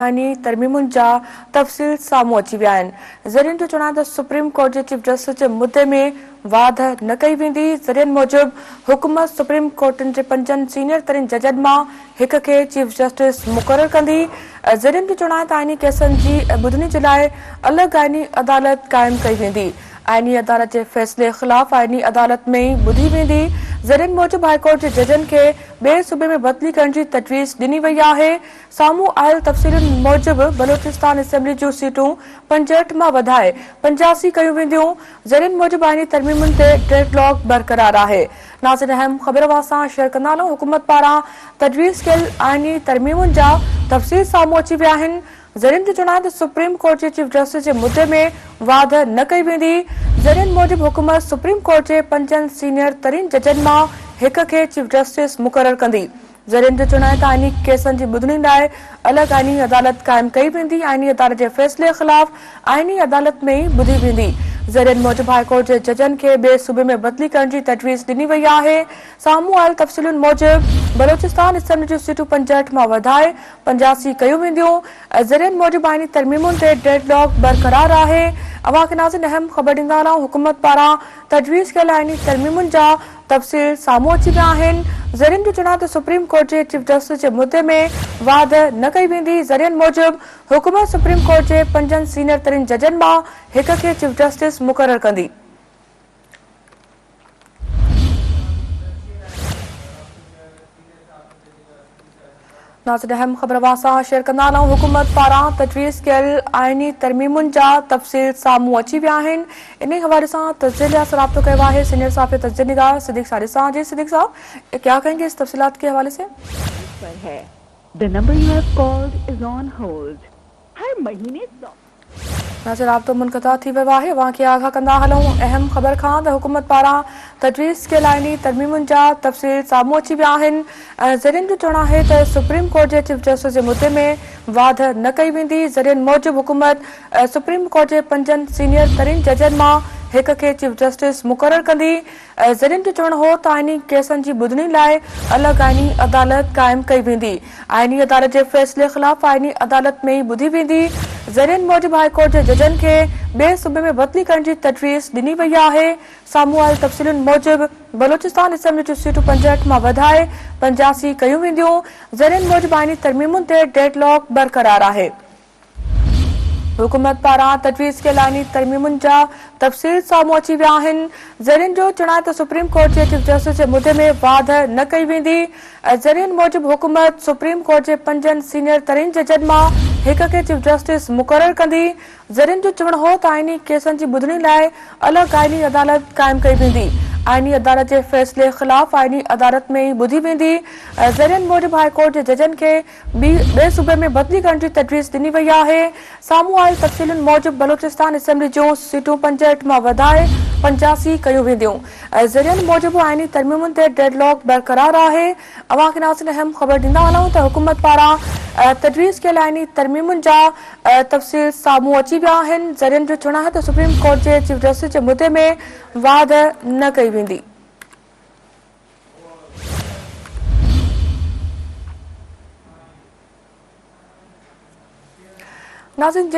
तरमीमुनि जा तफ़सील साम्हूं अची विया आहिनि। ज़रियनि जो चवणु आहे त सुप्रीम कोर्ट जे चीफ जस्टिस जे मुदे में वाध न कई वेंदी। ज़रियनि मूजिबि हुकूमत सुप्रीम कोर्टनि जे 5 सीनियर तरीन जजनि मां हिक खे चीफ जस्टिस मुक़ररु कंदी। ज़रियनि जो चवणु आहे त आईनी केसनि जी ॿुधणी जे लाइ अलॻि आईनी अदालत क़ाइमु कई वेंदी। आईनी अदालत जे फ़ैसिले ख़िलाफ़ आईनी अदालत में ई ॿुधी वेंदी। ज़रियनि मूजिबि हाईकोर्ट जे जजनि खे ॿिए सूबे में बदिली करण जी तजवीज़ ॾिनी वई आहे। साम्हूं आयल तफ़सीलुनि मूजिबि बलोचिस्तान असेंबली जूं सीटूं 65 मां वधाए 85 कयूं वेंदियूं। ज़रियनि मूजिबि आईनी तरमीमुनि ते डेडलॉक बरक़रार आहे। नाज़रीन, अहम ख़बर सां शेयर कंदा हलूं। हुकूमत पारां तजवीज़ कयल आईनी तरमीमुनि जा तफ़सील साम्हूं अची विया आहिनि। ज़रियनि जो चवणु आहे त सुप्रीम कोर्ट जे चीफ जस्टिस जे मुदे में वाध न कई वेंदी। ज़रियनि मूजिबि हुकूमत सुप्रीम कोर्ट जे 5 सीनियर तरीन जजनि मां हिक खे चीफ जस्टिस मुक़ररु कंदी। ज़रियनि जो चवणु आहे त आईनी केसनि जी ॿुधणी लाइ अलॻि आईनी अदालत क़ाइमु कई वेंदी। आईनी अदालत जे फ़ैसिले ख़िलाफ़ आईनी अदालत में ई ॿुधी वेंदी। ज़रियनि मूजिबि हाईकोर्ट जे जजनि खे ॿिए सूबे में बदिली करण जी तजवीज़ ॾिनी वई आहे। साम्हूं आयल तफ़सीलुनि मूजिबि बलोचिस्तान असेंबली जूं सीटूं 65 मां वधाए 85 कयूं वेंदियूं। ज़रियनि मूजिबि आईनी तरमीमुनि ते डेडलॉक बरक़रार आहे। अवां खे नाज़रीन अहम ख़बर ॾींदा हलूं। हुकूमत पारां तजवीज़ कयल आईनी तरमीमुनि जा तफ़सील साम्हूं अची विया आहिनि। ज़रियनि जो चवणु आहे त सुप्रीम कोर्ट जे चीफ जस्टिस जे मुदे में वाध न कई वेंदी। ज़रियनि मूजिबि हुकूमत सुप्रीम कोर्ट जे 5 सीनियर तरीन जजनि मां हिक खे चीफ जस्टिस मुक़ररु कंदी। नाज़रीन, अहम ख़बर सां शेयर कंदा हलूं। हुकूमत पारां तजवीज़ कयल आईनी तरमीमुनि जा तफ़सील साम्हूं अची विया आहिनि। इन हवाले सां तस्दीलिया से राब्तो कयो आहे सीनियर साफ़ी तस्दील निगाह सिद्दीक़ सारी सां। जी सिद्दीक़ साहब, क्या कहेंगे इस तफसीलात के हवाले से? The number you have called is on hold. हर महीने नाज़रीन, राब्तो मुनक़ता थी वियो आहे। अवां खे आगाह कंदा हलूं अहम ख़बर खां त हुकूमत पारां तजवीज़ कयल आईनी तरमीमुनि जा तफ़सील साम्हूं अची विया आहिनि। ज़रियनि जो चवणु आहे त सुप्रीम कोर्ट जे चीफ जस्टिस जे मुदे में वाध न कई वेंदी। ज़रियनि मूजिबि हुकूमत सुप्रीम कोर्ट जे 5 सीनियर तरीन जजनि मां हिक खे चीफ जस्टिस मुक़ररु कंदी। ज़रियनि जो चवणु हो त आईनी केसनि जी ॿुधणी लाइ अलॻि आईनी अदालत क़ाइमु कई वेंदी। आईनी अदालत जे फ़ैसिले ख़िलाफ़ आईनी अदालत में ई ॿुधी वेंदी। ज़रियनि मूजिबि हाईकोर्ट जे जजनि खे ॿिए सूबे में बदिली करण जी तजवीज़ ॾिनी वई आहे। साम्हूं आयल तफ़सीलुनि मूजिबि बलोचिस्तान असेंबली जूं सीटूं 65 मां वधाए 85 कयूं वेंदियूं। ज़रियनि मूजिबि आईनी तरमीमुनि ते डेडलॉक बरक़रार आहे। हुकूमत पारां तजवीज़ कयल आईनी तरमीमुनि जा तफ़सील साम्हूं अची विया आहिनि। ज़रियनि जो चवणु आहे त सुप्रीम कोर्ट जे चीफ जस्टिस जे मुदे में वाध न कई वेंदी। ज़रियनि मूजिबि हुकूमत सुप्रीम कोर्ट जे 5 सीनियर तरीन जजनि मां हिक खे चीफ जस्टिस मुक़ररु कंदी। ज़रियनि जो चवणु हो त आईनी केसनि जी ॿुधणी लाइ अलॻि आईनी अदालत क़ाइमु कई वेंदी। आईनी अदालत जे फ़ैसिले ख़िलाफ़ आईनी अदालत में ई ॿुधी वेंदी। ज़रियनि मूजिबि हाईकोर्ट जे जजनि खे ॿिए सूबे में बदिली करण जी तजवीज़ ॾिनी वई आहे। साम्हूं आयल तफ़सीलुनि मूजिबि बलोचिस्तान असेंबली जूं सीटूं 65 मां वधाए 85 कयूं वेंदियूं। ज़रियनि मूजिबि आईनी तरमीमुनि ते डेडलॉक बरक़रार आहे। अवां खे नाज़रीन अहम ख़बर ॾींदा हलूं त हुकूमत पारां तजवीज़ कयल आईनी तरमीमुनि जा तफ़सील साम्हूं अची विया आहिनि। ज़रियनि जो चवणु आहे त सुप्रीम कोर्ट जे चीफ जस्टिस जे मुदे में वाध न कई वेंदी। नाज़रीन,